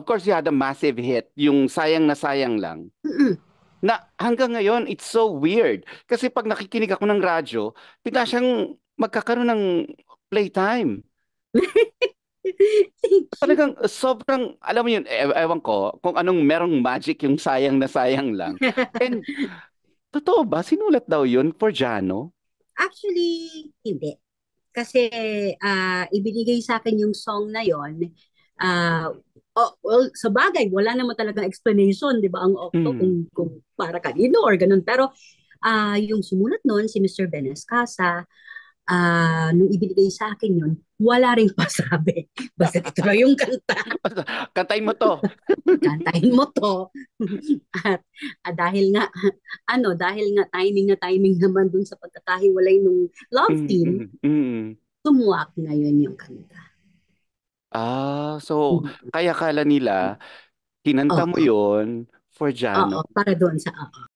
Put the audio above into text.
course, you had a massive hit, yung Sayang na Sayang Lang, Mm-mm. na hanggang ngayon, it's so weird. Kasi pag nakikinig ako ng radyo, bigla siyang magkakaroon ng playtime. Thank Talagang you. sobrang, alam mo yun, ewan ko, kung anong merong magic yung Sayang na Sayang Lang. And totoo ba? Sinulat daw yun for Jano? Actually, hindi. Kasi ibinigay sa akin yung song na yon. Ah, well, sa bagay, wala naman talagang explanation, di ba, ang Okto Mm. kung para kanino or ganun. Pero yung sumulat noon, si Mr. Benes Casa, nung ibinigay sa akin yun, wala ring pasabi. Basta ito na yung kanta. Kantayin mo to. Kantahin mo to. At dahil nga timing naman dun sa pagkakahiwalay nung love Mm, team, mm, mm. tumuwak ngayon yung kanta. So Mm. kaya kala nila kinanta mo Oo, yon for oo, Jano. para doon sa oo.